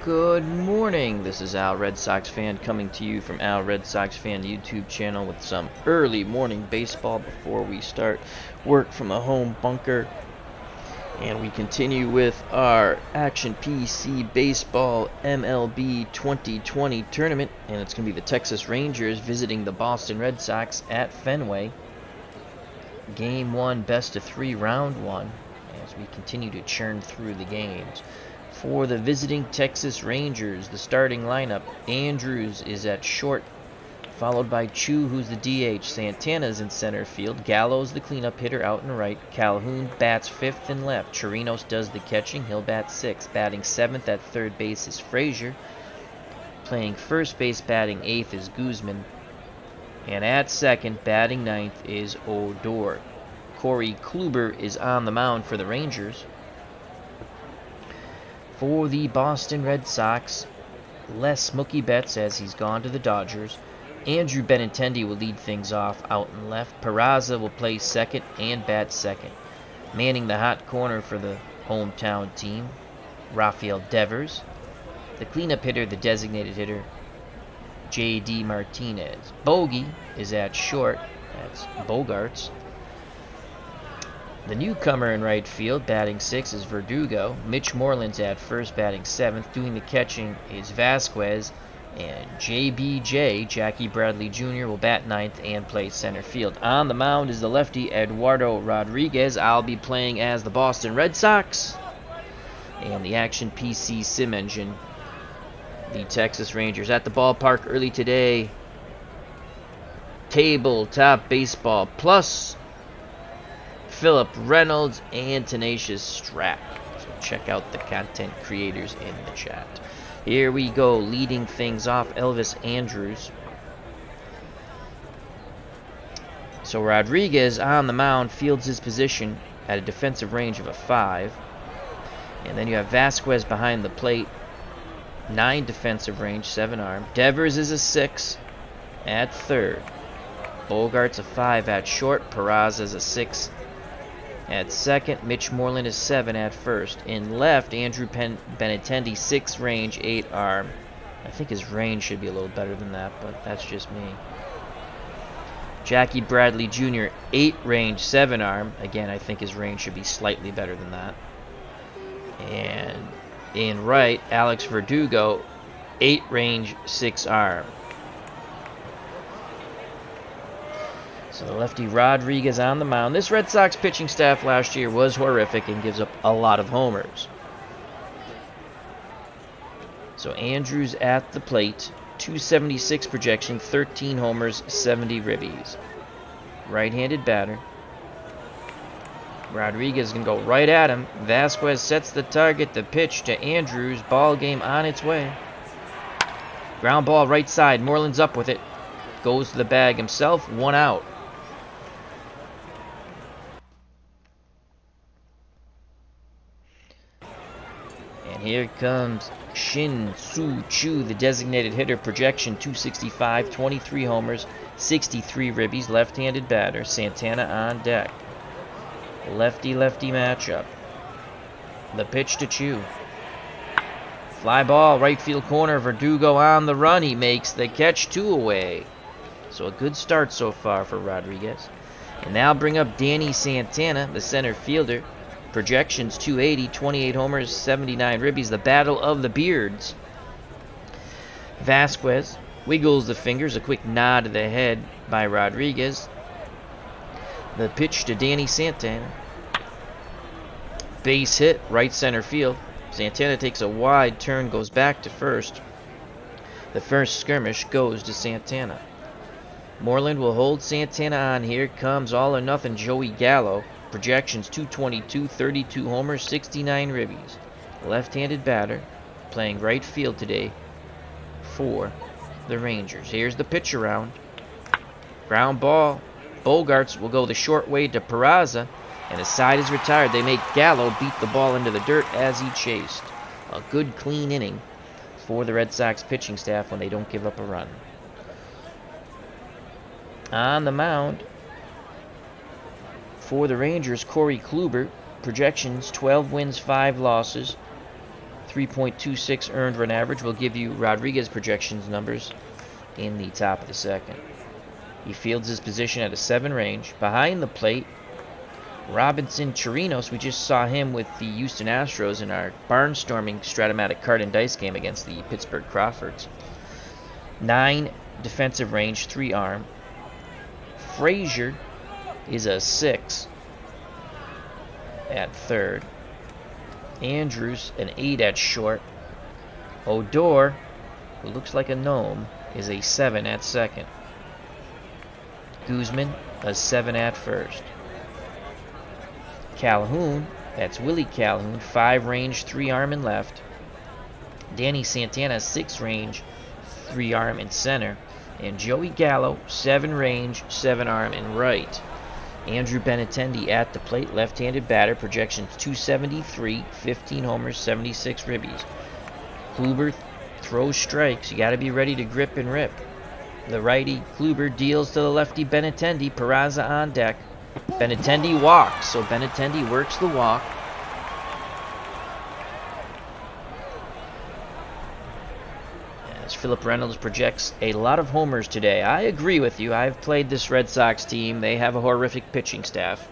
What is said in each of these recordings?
Good morning. This is Al Red Sox Fan coming to you from Al Red Sox Fan YouTube channel with some early morning baseball before we start work from a home bunker. And we continue with our Action PC Baseball MLB 2020 tournament, and it's going to be the Texas Rangers visiting the Boston Red Sox at Fenway. Game 1, best of 3, round 1, as we continue to churn through the games. For the visiting Texas Rangers, the starting lineup: Andrews is at short, followed by Chu, who's the DH. Santana's in center field. Gallo's the cleanup hitter out and right. Calhoun bats fifth and left. Chirinos does the catching. He'll bat sixth. Batting seventh at third base is Frazier. Playing first base, batting eighth is Guzman. And at second, batting ninth is Odor. Corey Kluber is on the mound for the Rangers. For the Boston Red Sox, Les Mookie Betts, as he's gone to the Dodgers. Andrew Benintendi will lead things off out and left. Peraza will play second and bat second. Manning the hot corner for the hometown team, Rafael Devers. The cleanup hitter, the designated hitter, J.D. Martinez. Bogey is at short. That's Bogarts. The newcomer in right field, batting sixth, is Verdugo. Mitch Moreland's at first, batting seventh. Doing the catching is Vasquez. And JBJ, Jackie Bradley Jr., will bat ninth and play center field. On the mound is the lefty, Eduardo Rodriguez. I'll be playing as the Boston Red Sox. And the Action PC Sim Engine, the Texas Rangers. At the ballpark early today, Tabletop Baseball Plus, Philip Reynolds, and Tenacious Strap. So check out the content creators in the chat. Here we go, leading things off, Elvis Andrews. So Rodriguez on the mound fields his position at a defensive range of a 5. And then you have Vasquez behind the plate, 9 defensive range, 7 arm. Devers is a 6 at third. Bogart's a 5 at short. Peraza is a 6 at second. Mitch Moreland is 7 at first. In left, Andrew Benintendi, 6 range, 8 arm. I think his range should be a little better than that, but that's just me. Jackie Bradley Jr., 8 range, 7 arm. Again, I think his range should be slightly better than that. And in right, Alex Verdugo, 8 range, 6 arm. So the lefty Rodriguez on the mound. This Red Sox pitching staff last year was horrific and gives up a lot of homers. So Andrews at the plate, 276 projection, 13 homers, 70 ribbies. Right-handed batter. Rodriguez can go right at him. Vasquez sets the target. The pitch to Andrews. Ball game on its way. Ground ball right side. Moreland's up with it. Goes to the bag himself. 1 out. And here comes Shin Soo Choo, the designated hitter. Projection 265, 23 homers, 63 ribbies. Left-handed batter. Santana on deck. Lefty-lefty matchup. The pitch to Chu. Fly ball, right field corner. Verdugo on the run. He makes the catch, 2 away. So a good start so far for Rodriguez. And now bring up Danny Santana, the center fielder. Projections 280, 28 homers, 79 ribbies. The battle of the beards. Vasquez wiggles the fingers. A quick nod to the head by Rodriguez. The pitch to Danny Santana. Base hit, right center field. Santana takes a wide turn, goes back to first. The first skirmish goes to Santana. Moreland will hold Santana on. Here comes all or nothing Joey Gallo. Projections 222, 32 homers, 69 ribbies. Left-handed batter, playing right field today for the Rangers. Here's the pitch around. Ground ball. Bogarts will go the short way to Peraza, and his side is retired. They make Gallo beat the ball into the dirt as he chased. A good, clean inning for the Red Sox pitching staff when they don't give up a run. On the mound for the Rangers, Corey Kluber. Projections 12 wins, 5 losses, 3.26 earned run average will give you Rodriguez projections numbers in the top of the second. He fields his position at a 7 range. Behind the plate, Robinson Chirinos, we just saw him with the Houston Astros in our barnstorming Stratomatic card and dice game against the Pittsburgh Crawfords. 9 defensive range, 3 arm. Frazier is a 6 at third. Andrews, an 8 at short. Odor, who looks like a gnome, is a 7 at second. Guzman, a 7 at first. Calhoun, that's Willie Calhoun, 5 range, 3 arm in left. Danny Santana, 6 range, 3 arm in center. And Joey Gallo, 7 range, 7 arm in right. Andrew Benintendi at the plate, left-handed batter, projections 273, 15 homers, 76 ribbies. Kluber throws strikes. You got to be ready to grip and rip. The righty Kluber deals to the lefty Benintendi. Peraza on deck. Benintendi walks, so Benintendi works the walk. As Philip Reynolds projects a lot of homers today. I agree with you. I've played this Red Sox team. They have a horrific pitching staff.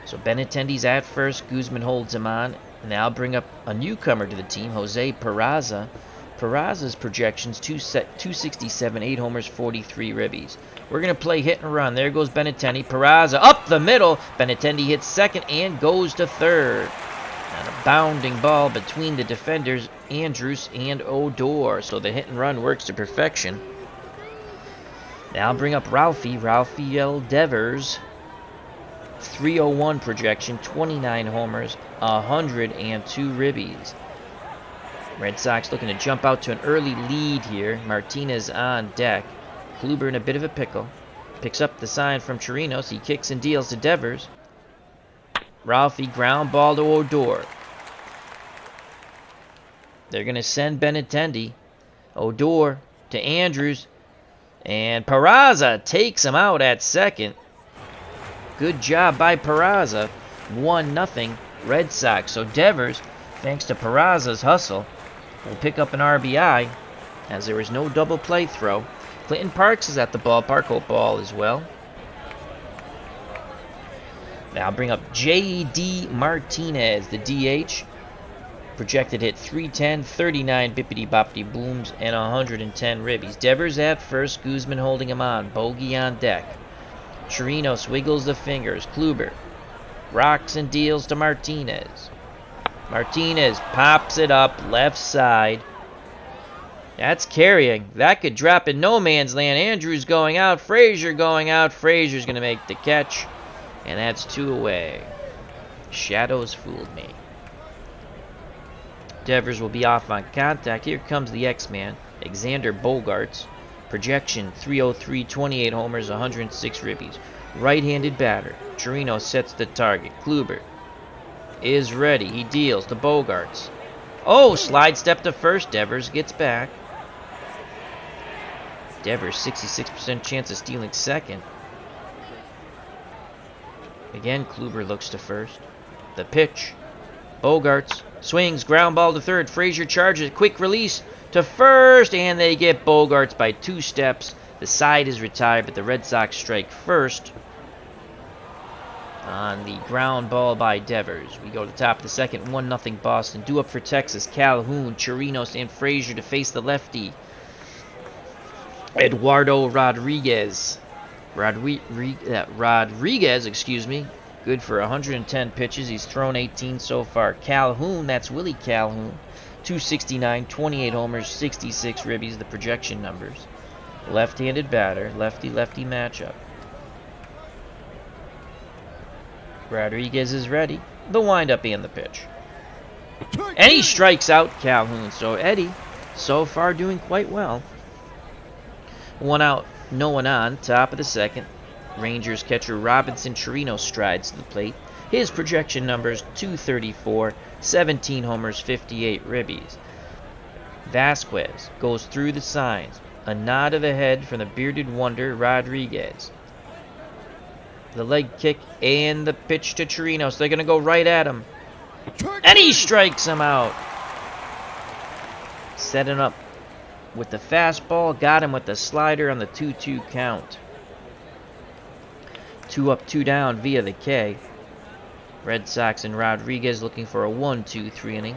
So Benintendi's at first. Guzman holds him on. And now I'll bring up a newcomer to the team, Jose Peraza. Peraza's projections, 267, 8 homers, 43 ribbies. We're going to play hit and run. There goes Benintendi. Peraza up the middle. Benintendi hits second and goes to third. And a bounding ball between the defenders, Andrews and Odor. So the hit and run works to perfection. Now I'll bring up Rafael Devers. 301 projection, 29 homers, 102 ribbies. Red Sox looking to jump out to an early lead here. Martinez on deck. Kluber in a bit of a pickle. Picks up the sign from Chirinos. He kicks and deals to Devers. Ralphie ground ball to Odor. They're going to send Benintendi. Odor to Andrews. And Peraza takes him out at second. Good job by Peraza. 1-0 Red Sox. So Devers, thanks to Peraza's hustle, will pick up an RBI as there was no double play throw. Clinton Parks is at the ballpark. Hope ball as well. Now I'll bring up J.D. Martinez, the DH. Projected hit 310, 39 bippity-boppity booms, and 110 ribbies. Devers at first, Guzman holding him on. Bogey on deck. Chirinos wiggles the fingers. Kluber rocks and deals to Martinez. Martinez pops it up left side. That's carrying. That could drop in no man's land. Andrews going out. Frazier going out. Frazier's going to make the catch. And that's 2 away. Shadows fooled me. Devers will be off on contact. Here comes the X-Man, Xander Bogaerts. Projection 303, 28 homers, 106 ribbies. Right-handed batter. Chirinos sets the target. Kluber is ready. He deals to Bogaerts. Oh, slide step to first. Devers gets back. Devers, 66% chance of stealing second. Again, Kluber looks to first. The pitch. Bogaerts swings, ground ball to third. Frazier charges, quick release to first, and they get Bogaerts by 2 steps. The side is retired, but the Red Sox strike first on the ground ball by Devers. We go to the top of the second, 1-0 Boston. Due up for Texas, Calhoun, Chirinos, and Frazier to face the lefty, Eduardo Rodriguez. Rodriguez, excuse me. Good for 110 pitches. He's thrown 18 so far. Calhoun, that's Willie Calhoun. 269, 28 homers, 66 ribbies, the projection numbers. Left-handed batter, lefty-lefty matchup. Rodriguez is ready. The windup and the pitch. And he strikes out Calhoun. So Eddie, so far doing quite well. 1 out, no one on, top of the second. Rangers catcher Robinson Chirinos strides to the plate. His projection numbers 234, 17 homers, 58 ribbies. Vasquez goes through the signs. A nod of the head from the bearded wonder Rodriguez. The leg kick and the pitch to Chirinos. They're going to go right at him. And he strikes him out. Setting up with the fastball. Got him with the slider on the 2-2 count. 2 up, 2 down via the K. Red Sox and Rodriguez looking for a 1-2-3 inning.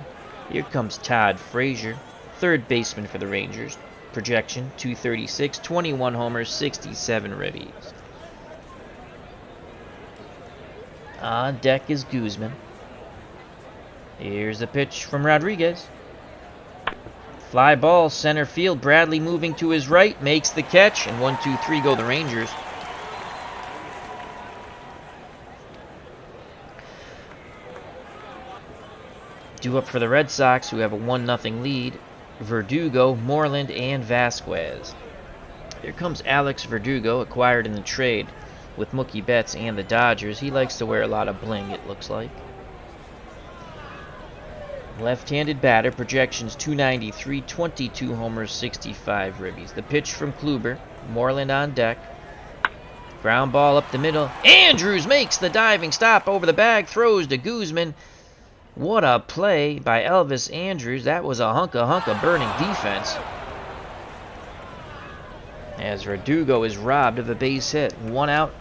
Here comes Todd Frazier, third baseman for the Rangers. Projection 236, 21 homers, 67 ribbies. On deck is Guzman. Here's the pitch from Rodriguez. Fly ball, center field. Bradley moving to his right, makes the catch, and 1-2-3 go the Rangers. Due up for the Red Sox, who have a 1-0 lead. Verdugo, Moreland, and Vasquez. Here comes Alex Verdugo, acquired in the trade with Mookie Betts and the Dodgers. He likes to wear a lot of bling, it looks like. Left-handed batter, projections 293, 22 homers, 65 ribbies. The pitch from Kluber, Moreland on deck. Ground ball up the middle. Andrews makes the diving stop over the bag, throws to Guzman. What a play by Elvis Andrews. That was a hunka burning defense. As Verdugo is robbed of a base hit. 1 out.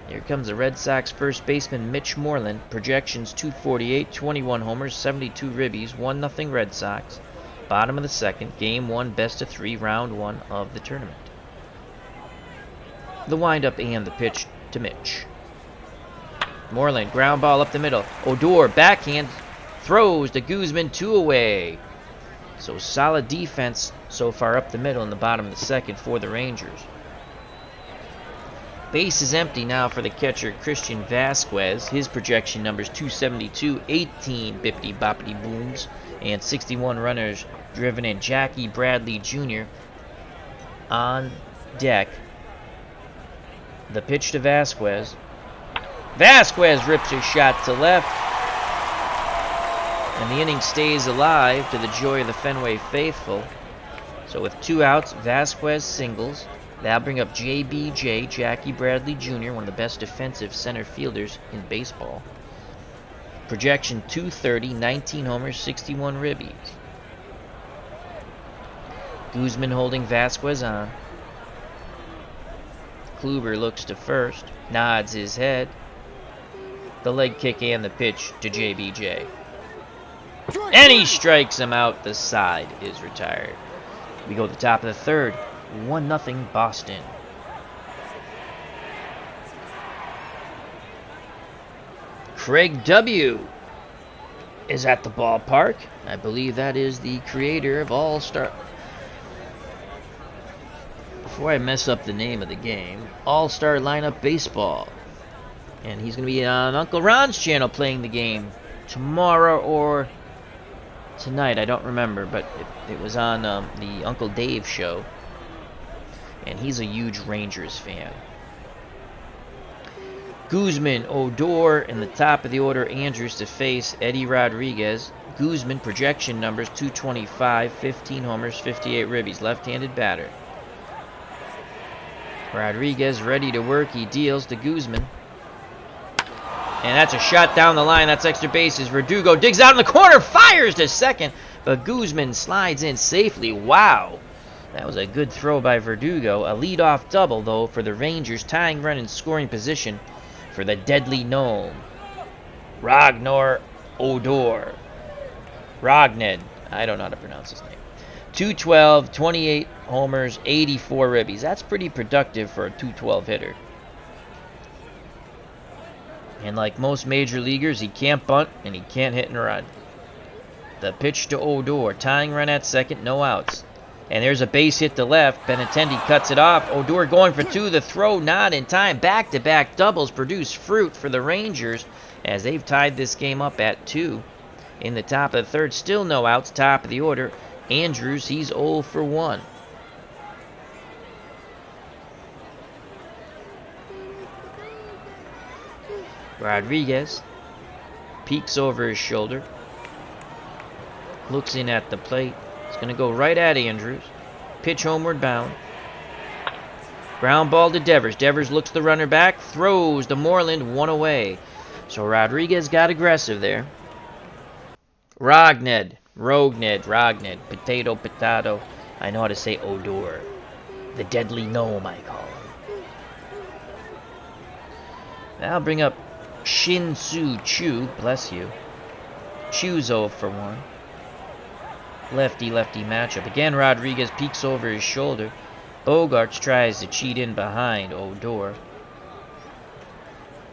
Here comes the Red Sox first baseman Mitch Moreland. Projections 248, 21 homers, 72 ribbies, 1-0 Red Sox. Bottom of the second, game 1, best of 3, round 1 of the tournament. The windup and the pitch to Mitch. Moreland, ground ball up the middle. Odor, backhand, throws to Guzman, 2 away. So solid defense so far up the middle in the bottom of the second for the Rangers. Base is empty now for the catcher Christian Vasquez. His projection numbers 272, 18 bippity-boppity booms, and 61 runners driven in. Jackie Bradley Jr. on deck. The pitch to Vasquez. Vasquez rips a shot to left. And the inning stays alive to the joy of the Fenway faithful. So with 2 outs, Vasquez singles. That'll bring up JBJ, Jackie Bradley Jr., one of the best defensive center fielders in baseball. Projection 230, 19 homers, 61 ribbies. Guzman holding Vasquez on. Kluber looks to first, nods his head. The leg kick and the pitch to JBJ. And he strikes him out. The side is retired. We go to the top of the third. 1-0 Boston. Craig W. is at the ballpark. I believe that is the creator of All-Star. Before I mess up the name of the game, All-Star Lineup Baseball. And he's going to be on Uncle Ron's channel playing the game tomorrow or tonight. I don't remember, but it was on the Uncle Dave show. And he's a huge Rangers fan. Guzman, Odor in the top of the order. Andrews to face Eddie Rodriguez. Guzman, projection numbers 225, 15 homers, 58 ribbies. Left-handed batter. Rodriguez ready to work. He deals to Guzman. And that's a shot down the line. That's extra bases. Verdugo digs out in the corner. Fires to second. But Guzman slides in safely. Wow. That was a good throw by Verdugo. A leadoff double, though, for the Rangers. Tying run in scoring position for the deadly gnome. Ragnar Odor. Rogned. I don't know how to pronounce his name. 212, 28 homers, 84 ribbies. That's pretty productive for a 212 hitter. And like most major leaguers, he can't bunt and he can't hit and run. The pitch to Odor. Tying run at second, no outs. And there's a base hit to left. Benintendi cuts it off. Odor going for 2. The throw not in time. Back-to-back doubles produce fruit for the Rangers as they've tied this game up at 2. In the top of the third, still no outs. Top of the order. Andrews, he's 0 for 1. Rodriguez peeks over his shoulder. Looks in at the plate. It's going to go right at Andrews. Pitch homeward bound. Ground ball to Devers. Devers looks the runner back. Throws to Moreland. 1 away. So Rodriguez got aggressive there. Rogned, potato. I know how to say Odor. The deadly gnome, I call him. Now bring up Shin-Soo Choo, bless you. Choo's 0 for 1. Lefty-lefty matchup. Again, Rodriguez peeks over his shoulder. Bogarts tries to cheat in behind Odor.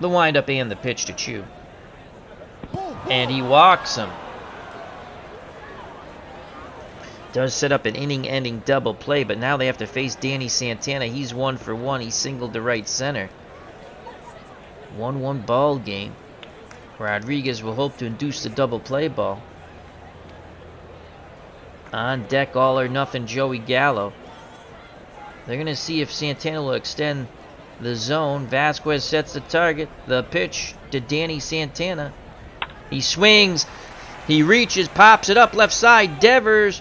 The windup and the pitch to Choo. And he walks him. Does set up an inning-ending double play, but now they have to face Danny Santana. He's 1 for 1. He singled to right center. 1-1 ball game. Rodriguez will hope to induce the double play ball. On deck, all or nothing, Joey Gallo. They're going to see if Santana will extend the zone. Vasquez sets the target. The pitch to Danny Santana. He swings. He reaches, pops it up left side. Devers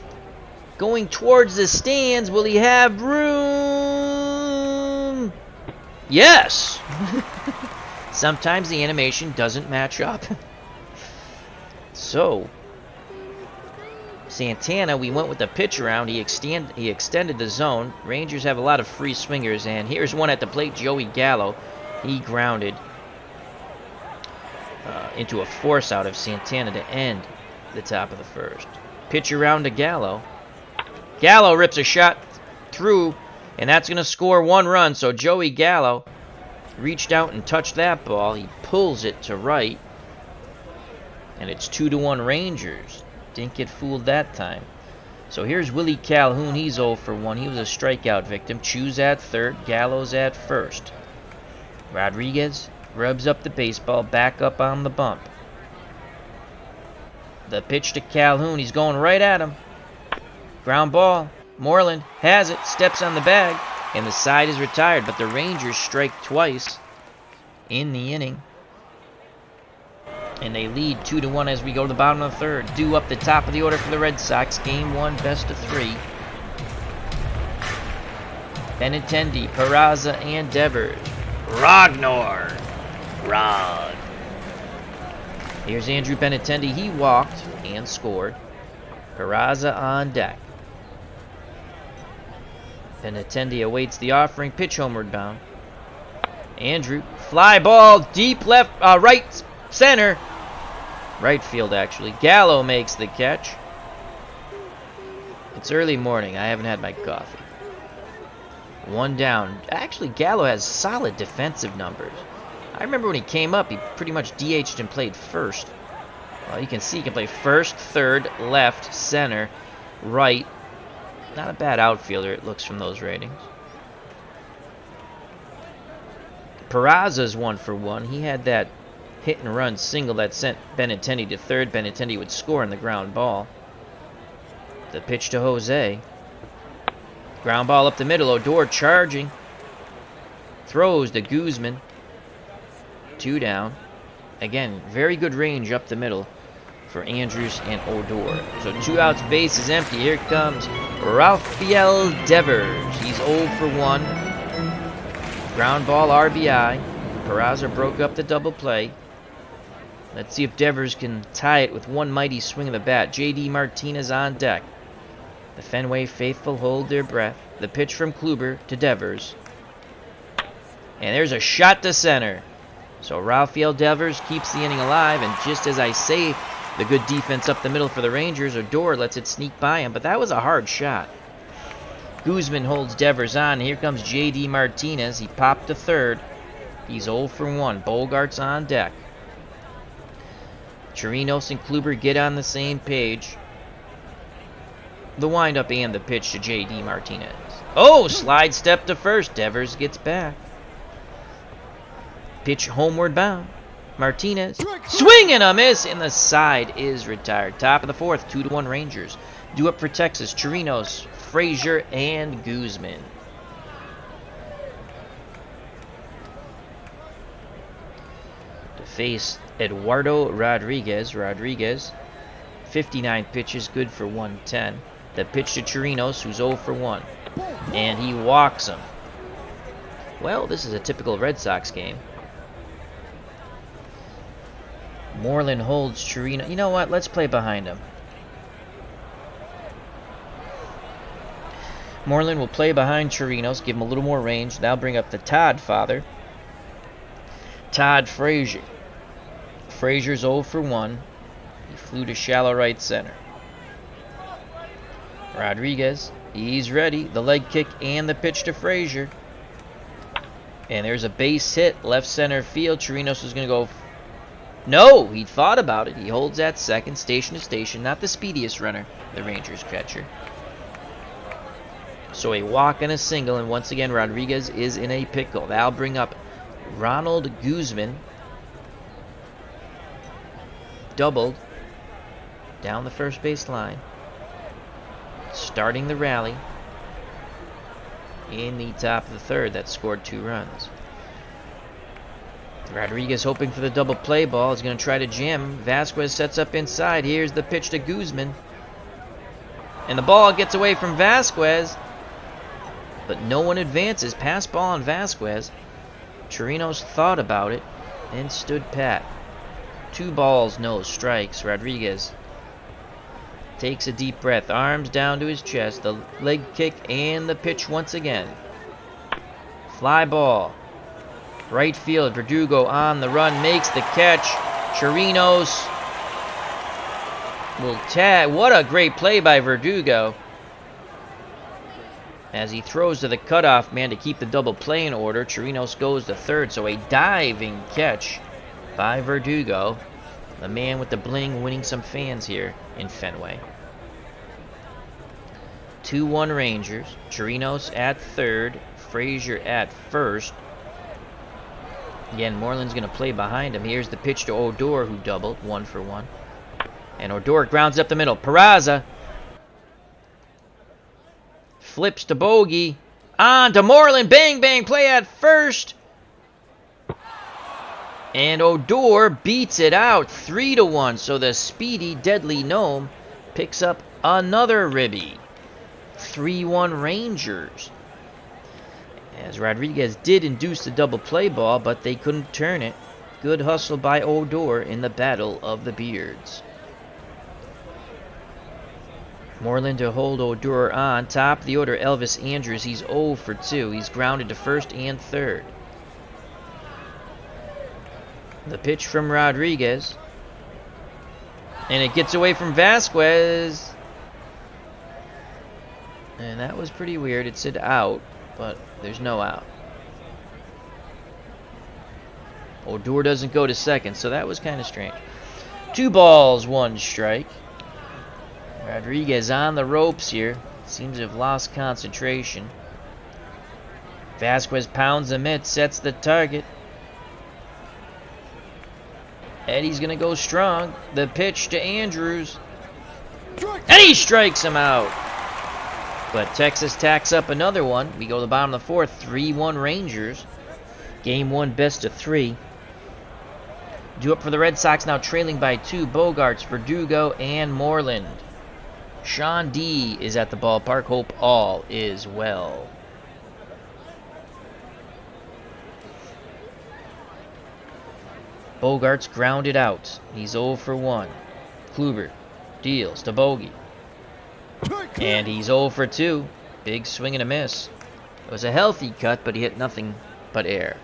going towards the stands. Will he have room? Yes! Sometimes the animation doesn't match up. So, Santana, we went with the pitch around. He extended the zone. Rangers have a lot of free swingers, and here's one at the plate, Joey Gallo. He grounded into a force out of Santana to end the top of the first. Pitch around to Gallo. Gallo rips a shot through, and that's going to score 1 run. So Joey Gallo reached out and touched that ball. He pulls it to right, and it's 2-1 Rangers. Didn't get fooled that time. So here's Willie Calhoun. He's 0 for 1. He was a strikeout victim. Choo's at third. Gallo's at first. Rodriguez rubs up the baseball, back up on the bump. The pitch to Calhoun. He's going right at him. Ground ball. Moreland has it, steps on the bag, and the side is retired. But the Rangers strike twice in the inning. And they lead 2-1 as we go to the bottom of the third. Due up the top of the order for the Red Sox. Game 1, best of 3. Benintendi, Peraza, and Devers. Ragnar. Rod. Here's Andrew Benintendi. He walked and scored. Peraza on deck. Benintendi awaits the offering. Pitch homeward bound. Andrew. Fly ball. Deep left. Right center. Right field, actually. Gallo makes the catch. It's early morning. I haven't had my coffee. 1 down. Actually, Gallo has solid defensive numbers. I remember when he came up, he pretty much DH'd and played first. Well, you can see he can play first, third, left, center, right. Not a bad outfielder, it looks from those ratings. Peraza's 1 for 1. He had that hit and run single that sent Benintendi to third. Benintendi would score on the ground ball. The pitch to Jose. Ground ball up the middle. Odor charging. Throws to Guzman. 2 down. Again, very good range up the middle for Andrews and Odor. So 2 outs, base is empty. Here comes Rafael Devers. He's 0 for 1. Ground ball RBI. Peraza broke up the double play. Let's see if Devers can tie it with one mighty swing of the bat. J.D. Martinez on deck. The Fenway faithful hold their breath. The pitch from Kluber to Devers. And there's a shot to center. So Rafael Devers keeps the inning alive. And just as I say, the good defense up the middle for the Rangers, Odor lets it sneak by him. But that was a hard shot. Guzman holds Devers on. Here comes J.D. Martinez. He popped to third. He's 0 for 1. Bogarts on deck. Chirinos and Kluber get on the same page. The windup and the pitch to J.D. Martinez. Oh, slide step to first. Devers gets back. Pitch homeward bound. Martinez. Swing and a miss, and the side is retired. Top of the fourth, 2-1 Rangers. Due up for Texas, Chirinos, Frazier, and Guzman. To face Eduardo Rodriguez. Rodriguez, 59 pitches, good for 110. The pitch to Chirinos, who's 0 for 1. And he walks him. Well, this is a typical Red Sox game. Moreland holds Chirino. You know what? Let's play behind him. Moreland will play behind Chirinos, give him a little more range. Now bring up the Todd father. Todd Frazier. Frazier's 0 for 1. He flew to shallow right center. Rodriguez, he's ready. The leg kick and the pitch to Frazier. And there's a base hit, left center field. Chirinos is going to go. No, he thought about it. He holds at second, station to station. Not the speediest runner, the Rangers catcher. So a walk and a single, and once again Rodriguez is in a pickle. That'll bring up Ronald Guzman. Doubled down the first base line. Starting the rally in the top of the third. That scored 2 runs. Rodriguez hoping for the double play ball. Is going to try to jam. Vasquez sets up inside. Here's the pitch to Guzman. And the ball gets away from Vasquez. But no one advances. Pass ball on Vasquez. Chirinos thought about it and stood pat. 2 balls, no strikes. Rodriguez takes a deep breath. Arms down to his chest. The leg kick and the pitch once again. Fly ball. Right field. Verdugo on the run. Makes the catch. Chirinos will tag. What a great play by Verdugo. As he throws to the cutoff man to keep the double play in order. Chirinos goes to third. So a diving catch by Verdugo. The man with the bling winning some fans here in Fenway. 2-1 Rangers. Chirinos at third. Frazier at first. Again, Moreland's going to play behind him. Here's the pitch to Odor, who doubled 1 for 1. And Odor grounds up the middle. Peraza flips to Bogey. On to Moreland. Bang, bang. Play at first. And Odor beats it out 3-1. So the speedy, deadly gnome picks up another ribby. 3-1 Rangers. As Rodriguez did induce the double play ball, but they couldn't turn it. Good hustle by Odor in the battle of the beards. Moreland to hold Odor on. Top of the order, Elvis Andrews. He's 0 for 2. He's grounded to first and third. The pitch from Rodriguez. And it gets away from Vasquez. And that was pretty weird. It said out, but there's no out. Odor doesn't go to second, so that was kind of strange. 2 balls, 1 strike. Rodriguez on the ropes here. Seems to have lost concentration. Vasquez pounds the mitt, sets the target. Eddie's going to go strong. The pitch to Andrews. And he strikes him out. But Texas tacks up another one. We go to the bottom of the fourth. 3-1 Rangers. Game 1 best of 3. Due up for the Red Sox, now trailing by 2. Bogarts, Verdugo, and Moreland. Sean D. is at the ballpark. Hope all is well. Bogarts grounded out. He's 0 for 1. Kluber deals to Bogey. And he's 0 for 2. Big swing and a miss. It was a healthy cut, but he hit nothing but air.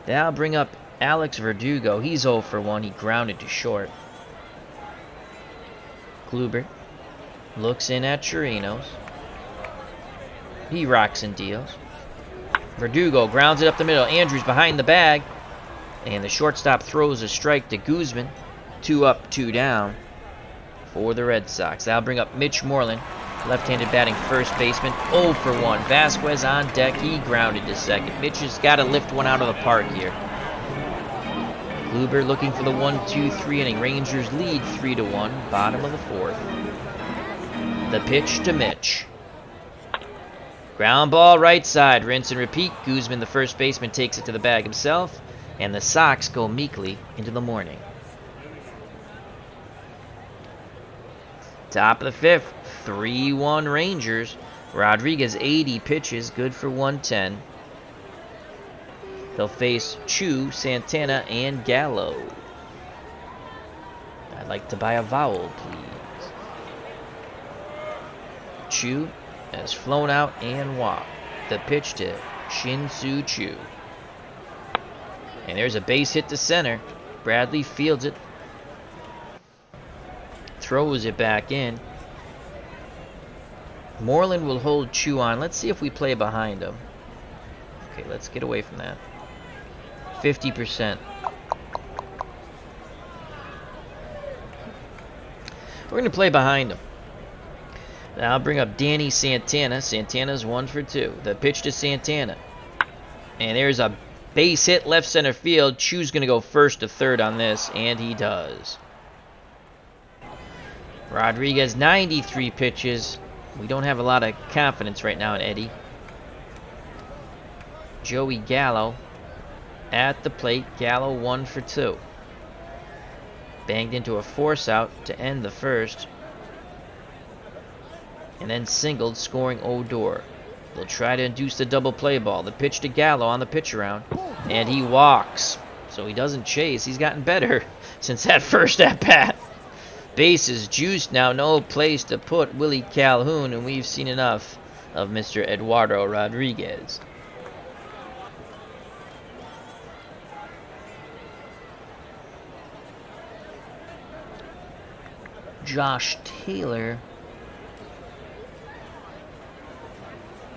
Now bring up Alex Verdugo. He's 0 for 1. He grounded to short. Kluber looks in at Chirinos. He rocks and deals. Verdugo grounds it up the middle. Andrews behind the bag. And the shortstop throws a strike to Guzman. 2 up, 2 down for the Red Sox. That'll bring up Mitch Moreland. Left-handed batting first baseman. 0 for 1. Vasquez on deck. He grounded to second. Mitch has got to lift one out of the park here. Kluber looking for the 1-2-3 inning. Rangers lead 3-1. Bottom of the fourth. The pitch to Mitch. Ground ball right side. Rinse and repeat. Guzman, the first baseman, takes it to the bag himself. And the Sox go meekly into the morning. Top of the fifth. 3-1 Rangers. Rodriguez 80 pitches. Good for 110. They'll face Chu, Santana, and Gallo. I'd like to buy a vowel, please. Chu has flown out and walked. The pitch to Shin-Soo Choo. And there's a base hit to center. Bradley fields it. Throws it back in. Moreland will hold Chu on. Let's see if we play behind him. Okay, let's get away from that. 50%. We're going to play behind him. Now I'll bring up Danny Santana. Santana's 1 for 2. The pitch to Santana. And there's a base hit left center field. Chu's going to go first to third on this, and he does. Rodriguez, 93 pitches. We don't have a lot of confidence right now in Eddie. Joey Gallo at the plate. Gallo 1 for 2. Banged into a force out to end the first. And then singled, scoring Odor. They'll try to induce the double play ball. The pitch to Gallo on the pitch around. And he walks. So he doesn't chase. He's gotten better since that first at-bat. Base is juiced now. No place to put Willie Calhoun. And we've seen enough of Mr. Eduardo Rodriguez. Josh Taylor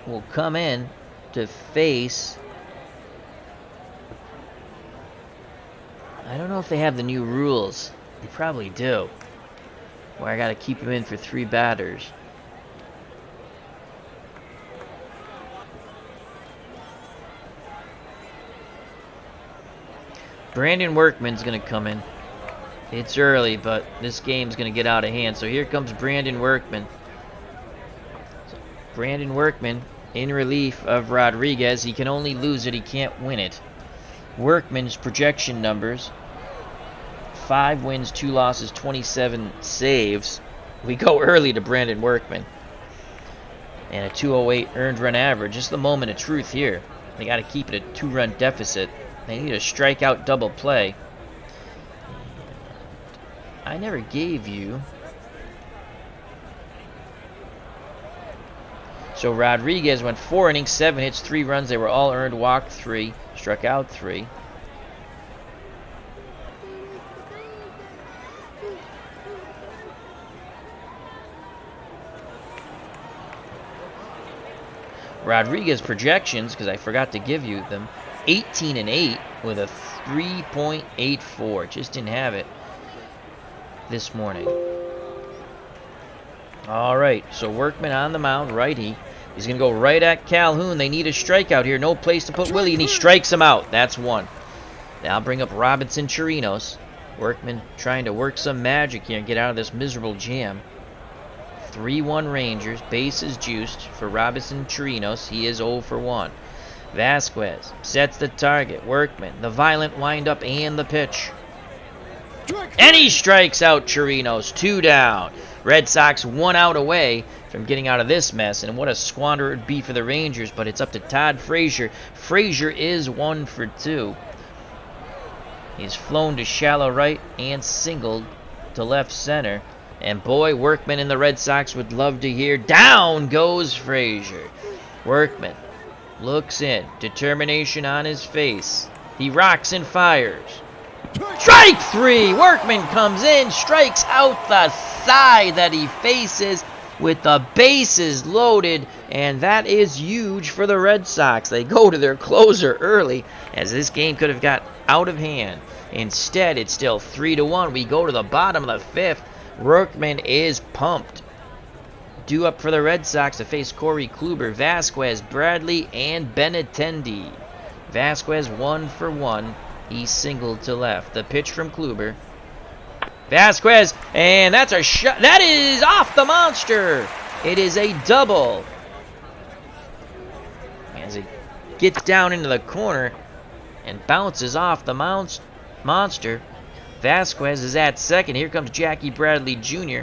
will come in to face. I don't know if they have the new rules. They probably do. Where I got to keep him in for 3 batters. Brandon Workman's going to come in. It's early, but this game's going to get out of hand. So here comes Brandon Workman. Brandon Workman in relief of Rodriguez. He can only lose it. He can't win it. Workman's projection numbers: 5 wins, 2 losses, 27 saves. We go early to Brandon Workman. And a 208 earned run average. Just the moment of truth here. They got to keep it a 2-run deficit. They need a strikeout double play. I never gave you. So Rodriguez went 4 innings, 7 hits, 3 runs. They were all earned, walked 3, struck out 3. Rodriguez projections, because I forgot to give you them, 18-8 with a 3.84. Just didn't have it this morning. Alright, so Workman on the mound, righty. He's going to go right at Calhoun. They need a strikeout here. No place to put Willie, and he strikes him out. That's 1. Now I'll bring up Robinson Chirinos. Workman trying to work some magic here and get out of this miserable jam. 3-1 Rangers. Bases juiced for Robinson Chirinos. He is 0 for 1. Vasquez sets the target. Workman, the violent windup and the pitch. And he strikes out Chirinos. 2 down. Red Sox 1 out away from getting out of this mess. And what a squander it would be for the Rangers. But it's up to Todd Frazier. Frazier is 1 for 2. He's flown to shallow right and singled to left center. And boy, Workman and the Red Sox would love to hear. Down goes Frazier. Workman looks in. Determination on his face. He rocks and fires. Strike 3! Workman comes in, strikes out the side that he faces with the bases loaded, and that is huge for the Red Sox. They go to their closer early, as this game could have got out of hand. Instead, it's still 3-1. We go to the bottom of the 5th. Workman is pumped. Due up for the Red Sox to face Corey Kluber, Vasquez, Bradley, and Benintendi. Vasquez 1 for 1. He singled to left. The pitch from Kluber. Vasquez, and that's a shot. That is off the monster. It is a double. As it gets down into the corner and bounces off the monster. Vasquez is at second. Here comes Jackie Bradley Jr.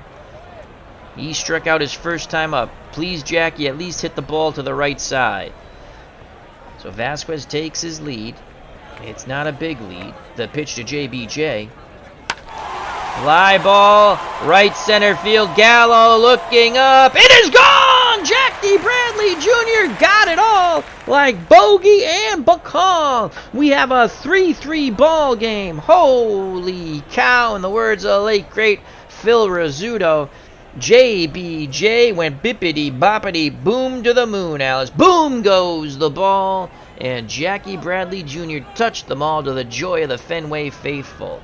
He struck out his first time up. Please, Jackie, at least hit the ball to the right side. So Vasquez takes his lead. It's not a big lead. The pitch to JBJ. Fly ball, right center field. Gallo looking up. It is gone! Jackie Bradley Jr. got it all like Bogey and Bacall. We have a 3-3 ball game. Holy cow, in the words of the late great Phil Rizzuto, JBJ went bippity boppity boom to the moon, Alice. Boom goes the ball. And Jackie Bradley Jr. touched them all to the joy of the Fenway faithful.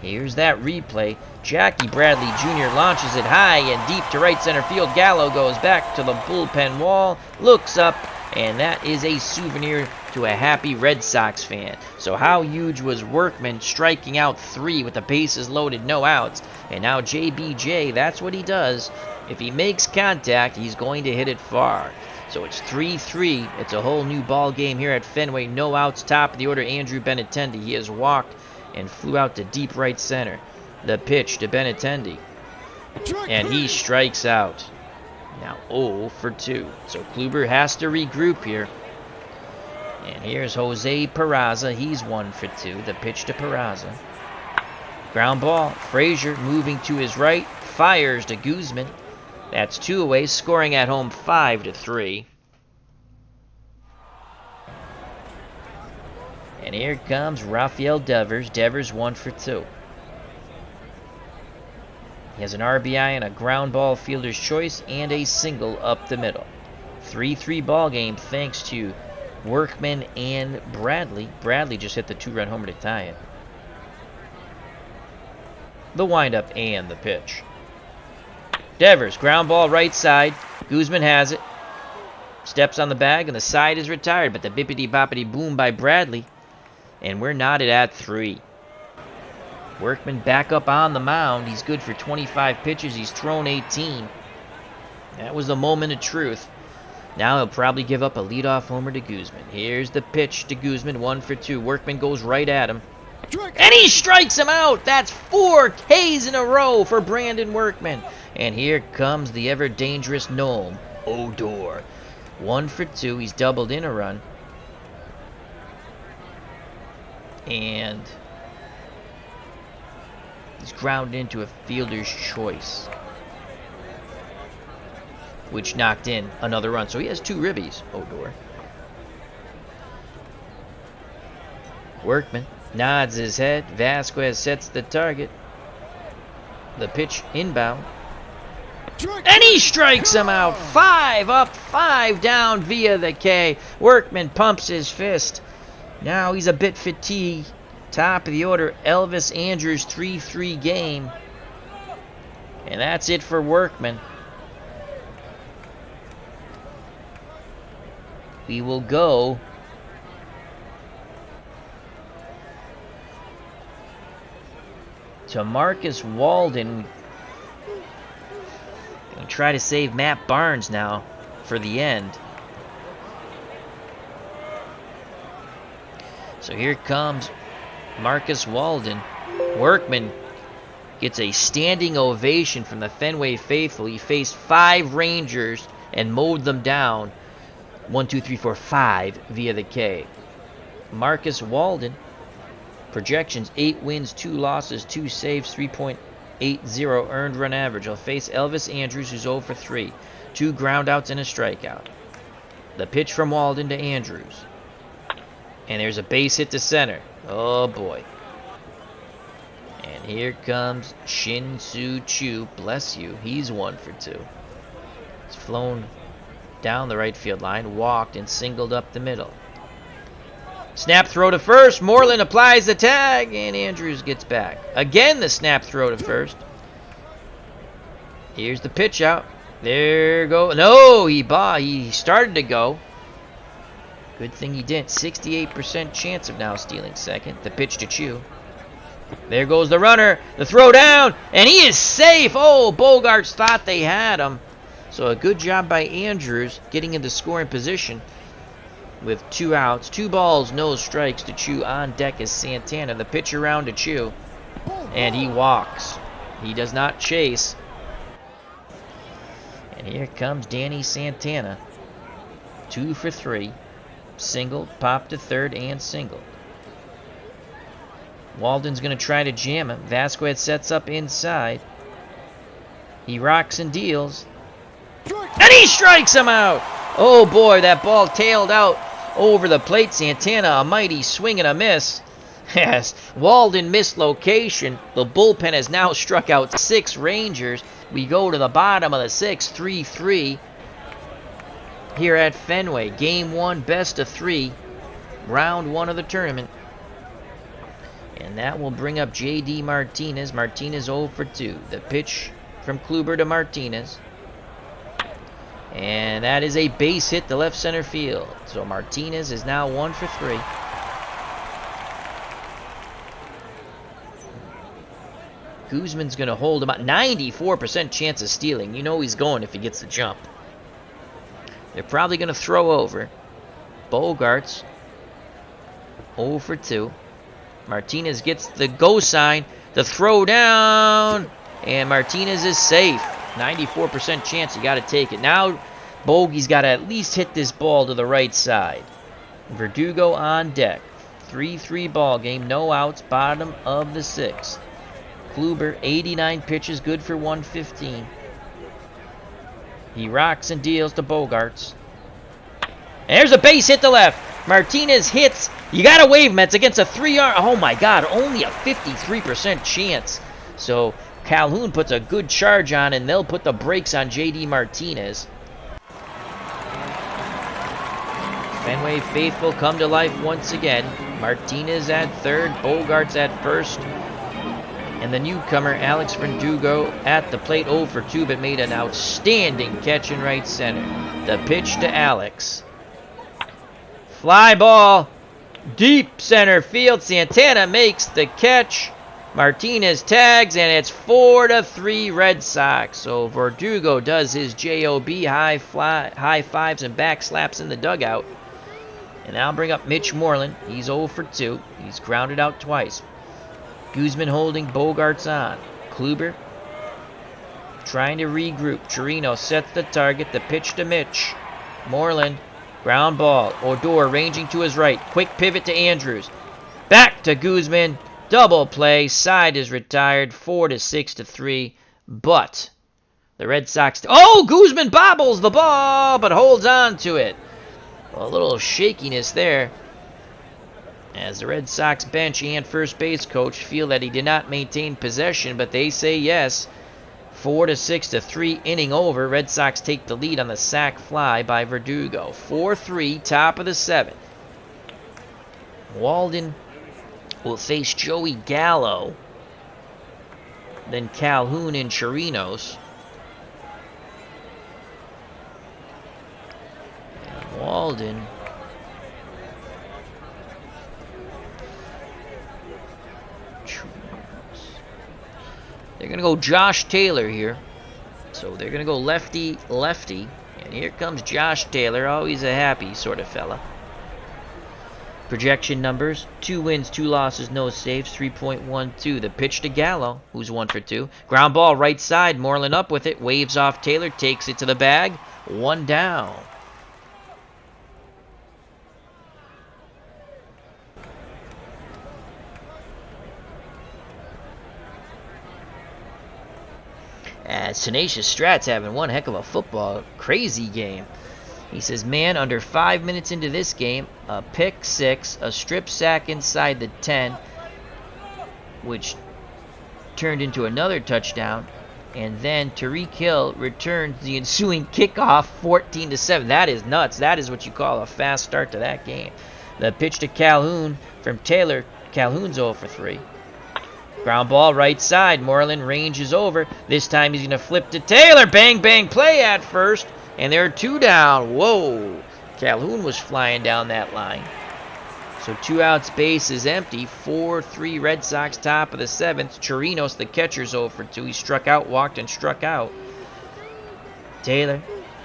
Here's that replay. Jackie Bradley Jr. launches it high and deep to right center field. Gallo goes back to the bullpen wall, looks up, and that is a souvenir to a happy Red Sox fan. So how huge was Workman striking out 3 with the bases loaded, no outs? And now JBJ, that's what he does. If he makes contact, he's going to hit it far. So it's 3-3. It's a whole new ball game here at Fenway. No outs, top of the order, Andrew Benintendi. He has walked and flew out to deep right center. The pitch to Benintendi, and he strikes out. Now 0 for 2. So Kluber has to regroup here. And here's Jose Peraza. He's 1 for 2. The pitch to Peraza. Ground ball. Frazier moving to his right. Fires to Guzman. That's 2 away. Scoring at home 5-3. And here comes Rafael Devers. Devers 1 for 2. He has an RBI and a ground ball fielder's choice and a single up the middle. 3-3 ball game thanks to Workman and Bradley. Bradley just hit the 2-run homer to tie it. The windup and the pitch. Devers, ground ball right side. Guzman has it. Steps on the bag and the side is retired, but the bippity boppity boom by Bradley. And we're knotted at 3. Workman back up on the mound. He's good for 25 pitches. He's thrown 18. That was the moment of truth. Now he'll probably give up a leadoff homer to Guzman. Here's the pitch to Guzman, 1 for 2. Workman goes right at him. And he strikes him out. That's 4 Ks in a row for Brandon Workman. And here comes the ever-dangerous gnome, Odor. 1 for 2. He's doubled in a run. And he's grounded into a fielder's choice, which knocked in another run. So he has 2 ribbies, Odor. Workman nods his head. Vasquez sets the target. The pitch inbound. And he strikes him out. 5 up, 5 down via the K. Workman pumps his fist. Now he's a bit fatigued. Top of the order, Elvis Andrus, 3-3 game. And that's it for Workman. We will go to Marcus Walden. We'll try to save Matt Barnes now for the end. So here comes Marcus Walden. Workman gets a standing ovation from the Fenway faithful. He faced 5 Rangers and mowed them down. 1, 2, 3, 4, 5 via the K. Marcus Walden, projections 8 wins, 2 losses, 2 saves, 3.80 earned run average. He'll face Elvis Andrus, who's 0 for 3. 2 groundouts and a strikeout. The pitch from Walden to Andrus. And there's a base hit to center. Oh boy. And here comes Shin-Soo Choo. Bless you. He's 1 for 2. He's flown down the right field line, walked and singled up the middle. Snap throw to first. Moreland applies the tag, and Andrus gets back. Again, the snap throw to first. Here's the pitch out. There go. No, he started to go. Good thing he didn't. 68% chance of now stealing second. The pitch to Chu. There goes the runner. The throw down. And he is safe. Oh, Bogarts thought they had him. So a good job by Andrus getting into scoring position with 2 outs. 2 balls, no strikes to Chu. On deck is Santana. The pitch around to Chu. And he walks. He does not chase. And here comes Danny Santana. 2 for 3. Single, pop to third, and single. Walden's going to try to jam him. Vasquez sets up inside. He rocks and deals. And he strikes him out! Oh boy, that ball tailed out over the plate. Santana, a mighty swing and a miss. Yes, Walden missed location. The bullpen has now struck out 6 Rangers. We go to the bottom of the 6th, 3-3 here at Fenway. Game 1, best of 3, round 1 of the tournament. And that will bring up J.D. Martinez. Martinez 0 for 2. The pitch from Kluber to Martinez. And that is a base hit to left center field. So Martinez is now 1 for 3. Guzman's going to hold him out. 94% chance of stealing. You know he's going if he gets the jump. They're probably going to throw over. Bogarts 0 for 2. Martinez gets the go sign. The throw down. And Martinez is safe. 94% chance. You got to take it. Now Bogey's got to at least hit this ball to the right side. Verdugo on deck. 3-3 ball game. No outs. Bottom of the 6th. Kluber, 89 pitches, good for 115. He rocks and deals to Bogarts. And there's a base hit to left. Martinez hits. You got to wave him. It's against a 3-yard. Oh, my God. Only a 53% chance. So Calhoun puts a good charge on, and they'll put the brakes on J.D. Martinez. Fenway faithful come to life once again. Martinez at third. Bogarts at first. And the newcomer, Alex Verdugo, at the plate 0 for 2, but made an outstanding catch in right center. The pitch to Alex. Fly ball. Deep center field. Santana makes the catch. Martinez tags, and it's 4-3 Red Sox. So Verdugo does his J.O.B. high fives and back slaps in the dugout. And now bring up Mitch Moreland. He's 0 for 2. He's grounded out twice. Guzman holding Bogarts on. Kluber trying to regroup. Chirino sets the target. The pitch to Mitch. Moreland. Ground ball. Odor ranging to his right. Quick pivot to Andrews. Back to Guzman. Double play. Side is retired. 4-6-3. But the Red Sox... Oh! Guzman bobbles the ball, but holds on to it. A little shakiness there, as the Red Sox bench and first base coach feel that he did not maintain possession, but they say yes. 4-6-3, inning over. Red Sox take the lead on the sac fly by Verdugo. 4-3, top of the 7th. Walden will face Joey Gallo, then Calhoun and Chirinos. And Walden... They're going to go Josh Taylor here. So they're going to go lefty. And here comes Josh Taylor. Always a happy sort of fella. Projection numbers. 2 wins, 2 losses, no saves. 3.12. The pitch to Gallo, who's 1 for 2. Ground ball right side. Moreland up with it. Waves off Taylor. Takes it to the bag. 1 down. Tenacious Strat's having one heck of a football crazy game. He says, man, under 5 minutes into this game, a pick 6, a strip sack inside the 10, which turned into another touchdown, and then Tariq Hill returns the ensuing kickoff 14-7. That is nuts. That is what you call a fast start to that game. The pitch to Calhoun from Taylor. Calhoun's 0 for 3. Ground ball right side. Moreland ranges over. This time he's going to flip to Taylor. Bang, bang, play at first. And there are 2 down. Whoa. Calhoun was flying down that line. So 2 outs, base is empty. 4-3 Red Sox, top of the 7th. Chirinos, the catcher's 0 for 2. He struck out, walked, and struck out. Taylor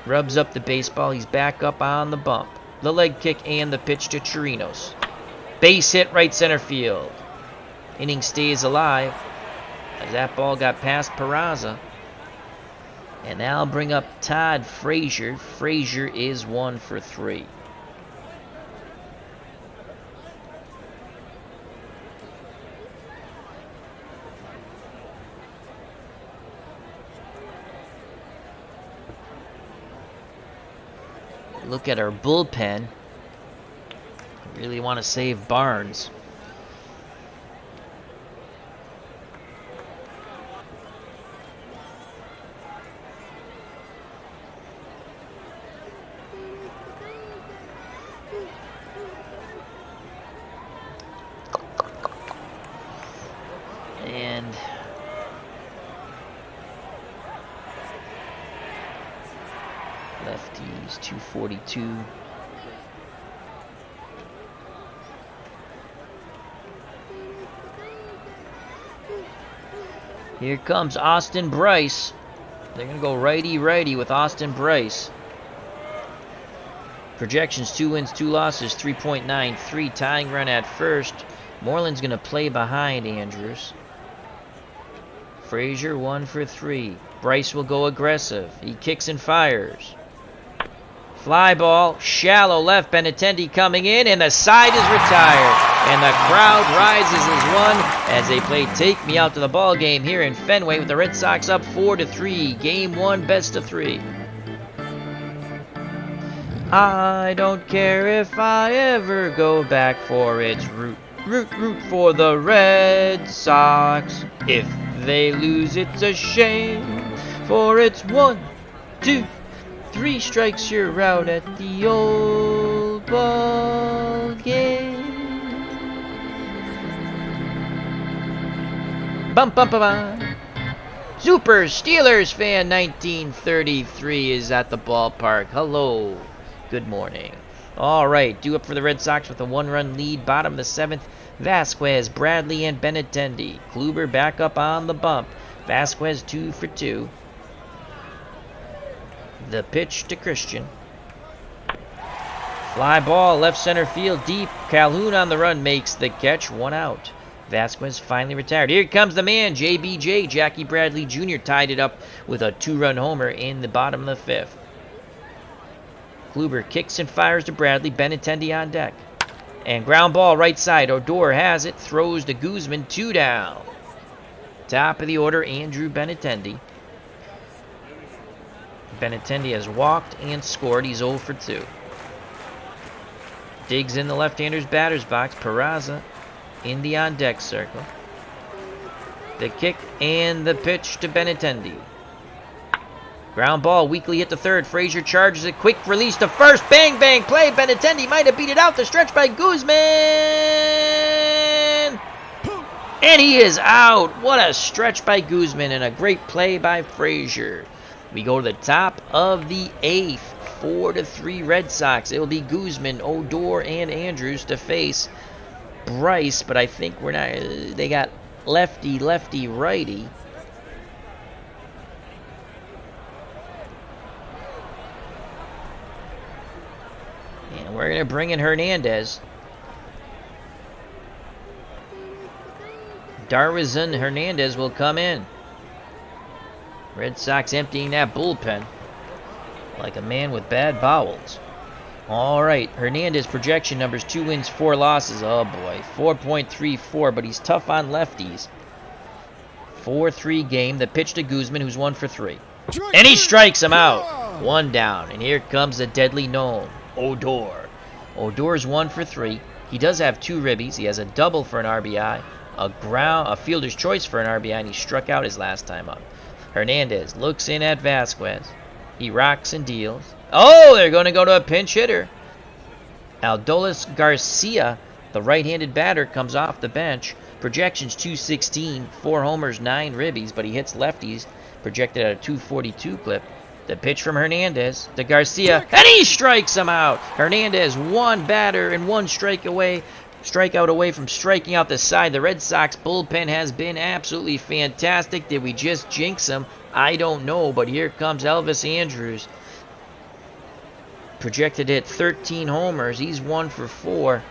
rubs up the baseball. He's back up on the bump. The leg kick and the pitch to Chirinos. Base hit right center field. Inning stays alive as that ball got past Peraza. And now I'll bring up Todd Frazier. Frazier is 1 for 3. Look at our bullpen. Really want to save Barnes. And lefties 242. Here comes Austin Bryce. They're going to go righty-righty with Austin Bryce. Projections 2 wins, 2 losses, 3.93. Tying run at first. Moreland's going to play behind Andrews. Frazier 1 for 3. Bryce will go aggressive. He kicks and fires. Fly ball, shallow left. Benintendi coming in, and the side is retired. And the crowd rises as one as they play Take Me Out to the Ball game here in Fenway with the Red Sox up 4-3. Game 1, best of 3. I don't care if I ever go back for its root for the Red Sox. If they lose, it's a shame, for it's 1, 2, 3 strikes, you're out at the old ball game. Bum bum bum bum. Super Steelers fan 1933 is at the ballpark. Hello. Good morning. All right, due up for the Red Sox with a 1-run lead. Bottom of the 7th, Vasquez, Bradley, and Benintendi. Kluber back up on the bump. Vasquez 2 for 2. The pitch to Christian. Fly ball, left center field deep. Calhoun on the run makes the catch. 1 out. Vasquez finally retired. Here comes the man, JBJ. Jackie Bradley Jr. tied it up with a 2-run homer in the bottom of the 5th. Kluber kicks and fires to Bradley. Benintendi on deck. And ground ball right side. Odor has it. Throws to Guzman. 2 down. Top of the order, Andrew Benintendi. Benintendi has walked and scored. He's 0 for 2. Digs in the left-hander's batter's box. Peraza in the on-deck circle. The kick and the pitch to Benintendi. Ground ball, weakly hit to third. Frazier charges it. Quick release to first. Bang, bang, play. Benintendi might have beat it out. The stretch by Guzman. And he is out. What a stretch by Guzman and a great play by Frazier. We go to the top of the 8th. 4-3 Red Sox. It will be Guzman, Odor, and Andrews to face Bryce. But I think we're not. They got lefty, lefty, righty. And we're going to bring in Hernandez. Darwizon Hernandez will come in. Red Sox emptying that bullpen like a man with bad bowels. All right, Hernandez projection numbers 2 wins, 4 losses. Oh boy, 4.34, but he's tough on lefties. 4-3 game. The pitch to Guzman, who's 1 for 3. And he strikes him out. 1 down. And here comes the deadly gnome, Odor. Odor's 1 for 3. He does have 2 ribbies. He has a double for an RBI, a fielder's choice for an RBI, and he struck out his last time up. Hernandez looks in at Vasquez. He rocks and deals. Oh, they're going to go to a pinch hitter. Aldolis Garcia, the right-handed batter, comes off the bench. Projections 216, 4 homers, 9 ribbies, but he hits lefties. Projected at a 242 clip. The pitch from Hernandez to Garcia, and he strikes him out. Hernandez, 1 batter and 1 strikeout away from striking out the side. The Red Sox bullpen has been absolutely fantastic. Did we just jinx them? I don't know, but here comes Elvis Andrews. Projected to hit 13 homers. He's 1 for 4.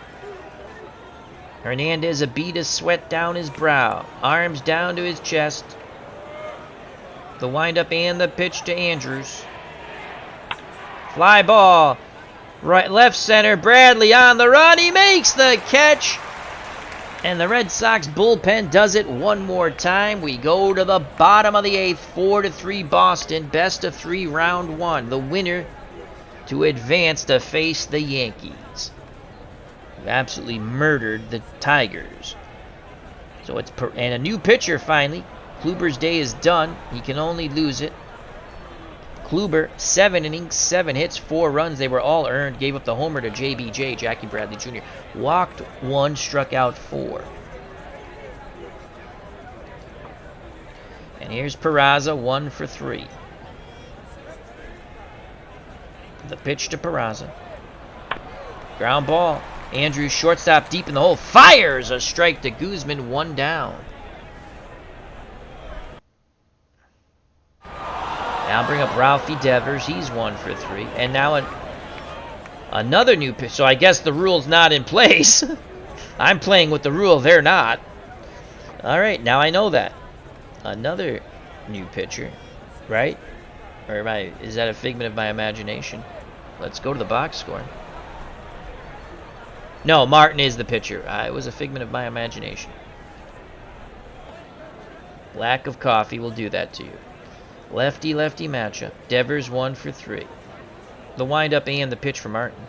Hernandez, a bead of sweat down his brow. Arms down to his chest. The windup and the pitch to Andrews. Fly ball. Right, left center. Bradley on the run. He makes the catch. And the Red Sox bullpen does it one more time. We go to the bottom of the 8th. 4-3 Boston. Best of 3 round 1. The winner to advance to face the Yankees, who absolutely murdered the Tigers. So it's and a new pitcher finally. Kluber's day is done. He can only lose it. Kluber, 7 innings, 7 hits, 4 runs. They were all earned. Gave up the homer to JBJ, Jackie Bradley Jr. Walked 1, struck out 4. And here's Peraza, 1 for 3. The pitch to Peraza. Ground ball. Andrews, shortstop, deep in the hole. Fires a strike to Guzman, 1 down. Now bring up Ralphie Devers. He's 1 for 3. And now another new pitch. So I guess the rule's not in place. I'm playing with the rule. They're not. All right, now I know that. Another new pitcher, right? Or is that a figment of my imagination? Let's go to the box score. No, Martin is the pitcher. It was a figment of my imagination. Lack of coffee will do that to you. Lefty-lefty matchup. Devers 1 for 3. The windup and the pitch for Martin.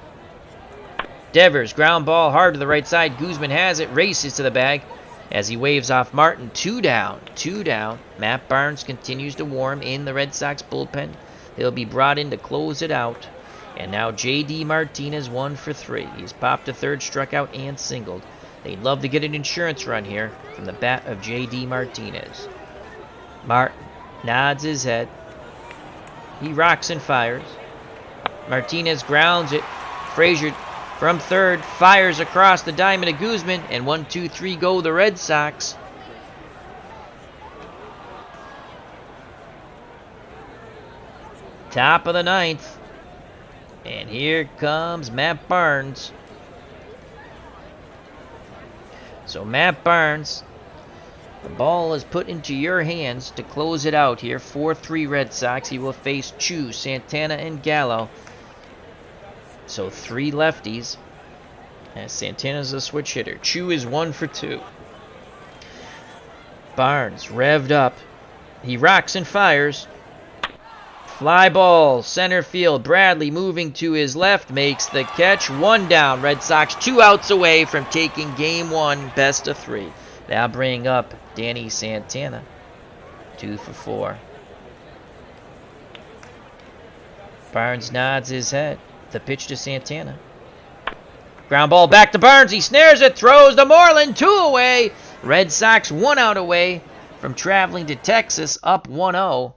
Devers, ground ball, hard to the right side. Guzman has it, races to the bag as he waves off Martin. 2 down, 2 down. Matt Barnes continues to warm in the Red Sox bullpen. He'll be brought in to close it out. And now J.D. Martinez 1 for 3. He's popped a third, struck out, and singled. They'd love to get an insurance run here from the bat of J.D. Martinez. Martin nods his head. He rocks and fires. Martinez grounds it. Frazier from third fires across the diamond to Guzman. And 1, 2, 3 go the Red Sox. Top of the 9th. And here comes Matt Barnes. So Matt Barnes, the ball is put into your hands to close it out here. 4-3 Red Sox. He will face Chu, Santana, and Gallo. So 3 lefties. And Santana's a switch hitter. Chu is 1 for 2. Barnes revved up. He rocks and fires. Fly ball, center field. Bradley moving to his left, makes the catch. 1 down. Red Sox 2 outs away from taking game 1, best of 3. Now bring up Danny Santana, 2 for 4. Barnes nods his head. The pitch to Santana. Ground ball back to Barnes. He snares it, throws to Moreland, 2 away. Red Sox 1 out away from traveling to Texas, up 1-0.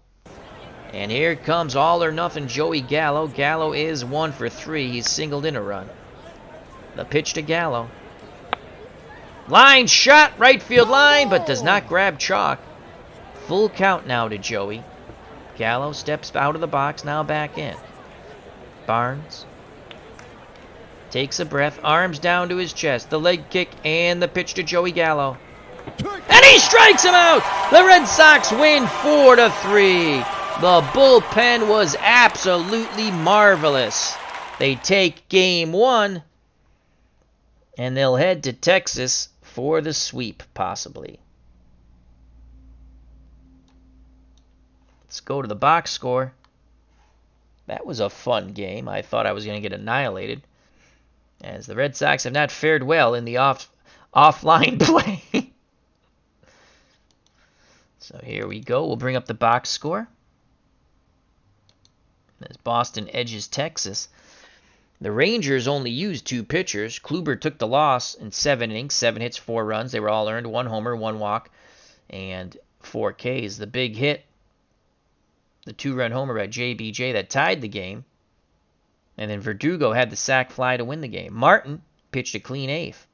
And here comes all or nothing Joey Gallo. Gallo is 1 for 3. He's singled in a run. The pitch to Gallo. Line shot, right field line, but does not grab chalk. Full count now to Joey. Gallo steps out of the box, now back in. Barnes takes a breath, arms down to his chest. The leg kick and the pitch to Joey Gallo. And he strikes him out! The Red Sox win 4-3. The bullpen was absolutely marvelous. They take game 1, and they'll head to Texas for the sweep, possibly. Let's go to the box score. That was a fun game. I thought I was going to get annihilated, as the Red Sox have not fared well in the offline play. So here we go. We'll bring up the box score. As Boston edges Texas. The Rangers only used 2 pitchers. Kluber took the loss in 7 innings, 7 hits, 4 runs. They were all earned, 1 homer, 1 walk, and 4 Ks. The big hit, the 2-run homer by JBJ that tied the game. And then Verdugo had the sac fly to win the game. Martin pitched a clean 8th.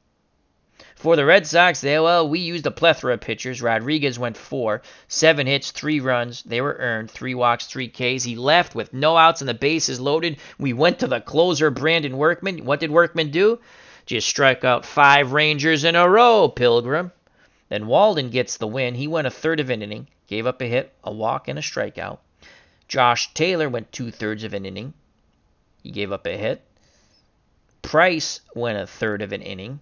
For the Red Sox, we used a plethora of pitchers. Rodriguez went 4, 7 hits, 3 runs. They were earned, 3 walks, 3 Ks. He left with no outs and the bases loaded. We went to the closer, Brandon Workman. What did Workman do? Just strike out 5 Rangers in a row, Pilgrim. Then Walden gets the win. He went a third of an inning, gave up a hit, a walk, and a strikeout. Josh Taylor went 2/3 of an inning. He gave up a hit. Price went a third of an inning.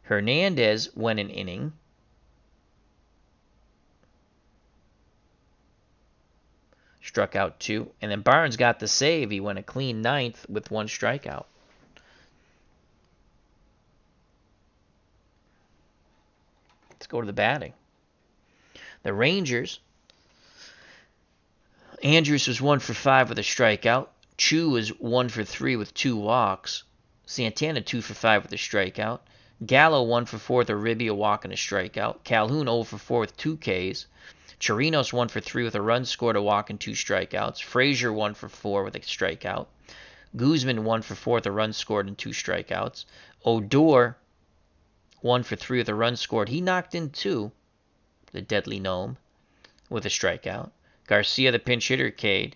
Hernandez went an inning. struck out 2. And then Barnes got the save. He went a clean 9th with 1 strikeout. Let's go to the batting. The Rangers, Andrews was 1 for 5 with a strikeout. Chu was 1 for 3 with 2 walks. Santana 2 for 5 with a strikeout. Gallo 1 for 4 with a ribby, a walk, and a strikeout. Calhoun 0 for 4 with 2 Ks. Chirinos 1 for 3 with a run scored, a walk, and 2 strikeouts. Frazier 1 for 4 with a strikeout. Guzman 1 for 4 with a run scored and 2 strikeouts. Odor 1 for 3 with a run scored. He knocked in 2, the deadly gnome, with a strikeout. Garcia, the pinch hitter, Cade.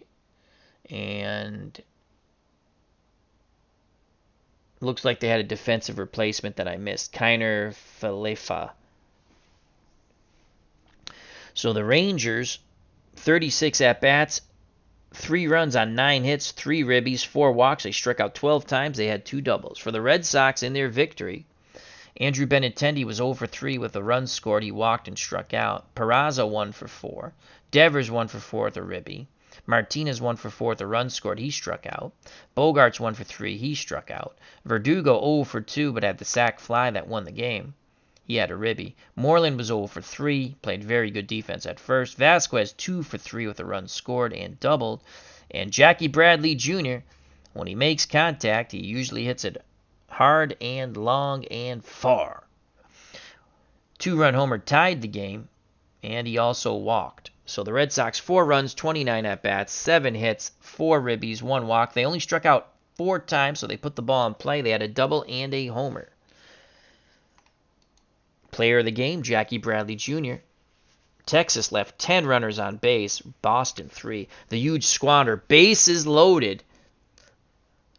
And looks like they had a defensive replacement that I missed. Kiner Falefa. So the Rangers, 36 at-bats, 3 runs on 9 hits, 3 ribbies, 4 walks. They struck out 12 times. They had 2 doubles. For the Red Sox, in their victory, Andrew Benintendi was 0 for 3 with a run scored. He walked and struck out. Peraza 1 for 4. Devers 1 for 4 with a ribby. Martinez 1 for 4 with a run scored. He struck out. Bogarts 1 for 3. He struck out. Verdugo 0 for 2 but had the sac fly that won the game. He had a ribby. Moreland was 0 for 3. Played very good defense at first. Vasquez 2 for 3 with a run scored and doubled. And Jackie Bradley Jr., when he makes contact, he usually hits it hard and long and far. 2-run homer tied the game, and he also walked. So the Red Sox, 4 runs, 29 at-bats, 7 hits, 4 ribbies, 1 walk. They only struck out 4 times, so they put the ball in play. They had a double and a homer. Player of the game, Jackie Bradley Jr. Texas left 10 runners on base. Boston 3. The huge squander. Bases loaded.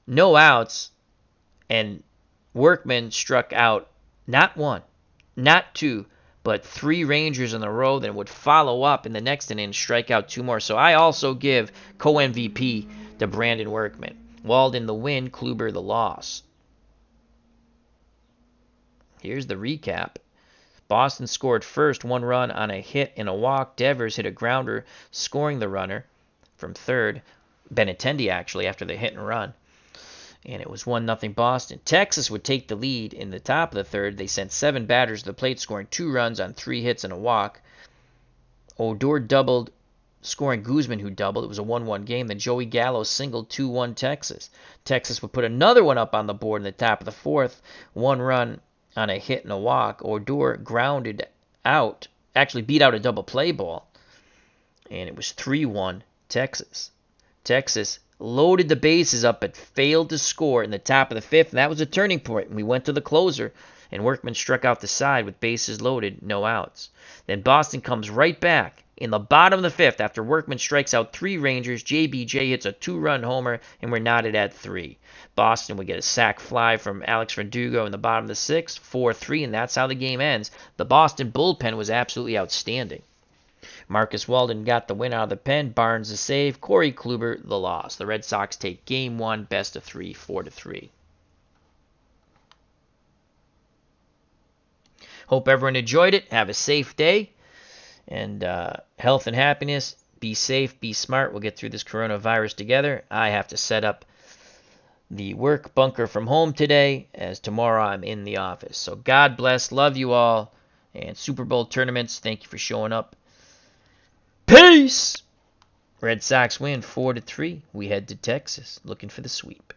No outs. And Workman struck out not 1, not 2, but 3 Rangers in a row. Then would follow up in the next inning and strike out 2 more. So I also give co-MVP to Brandon Workman. Walden the win, Kluber the loss. Here's the recap. Boston scored first, 1 run on a hit and a walk. Devers hit a grounder, scoring the runner from third. Benintendi, actually, after the hit and run. And it was 1-0 Boston. Texas would take the lead in the top of the third. They sent 7 batters to the plate, scoring 2 runs on 3 hits and a walk. Odor doubled, scoring Guzman, who doubled. It was a 1-1 game. Then Joey Gallo singled 2-1 Texas. Texas would put another one up on the board in the top of the fourth. 1 run on a hit and a walk. Odor grounded out, actually beat out a double play ball. And it was 3-1 Texas. Texas loaded the bases up but failed to score in the top of the 5th, and that was a turning point. We went to the closer, and Workman struck out the side with bases loaded, no outs. Then Boston comes right back in the bottom of the 5th after Workman strikes out 3 Rangers. JBJ hits a 2-run homer, and we're knotted at 3. Boston would get a sac fly from Alex Verdugo in the bottom of the 6th, 4-3, and that's how the game ends. The Boston bullpen was absolutely outstanding. Marcus Walden got the win out of the pen. Barnes the save. Corey Kluber the loss. The Red Sox take Game 1, best of 3, 4-3. Hope everyone enjoyed it. Have a safe day. And health and happiness. Be safe. Be smart. We'll get through this coronavirus together. I have to set up the work bunker from home today, as tomorrow I'm in the office. So God bless. Love you all. And Super Bowl tournaments, thank you for showing up. Peace! Red Sox win 4-3. We head to Texas looking for the sweep.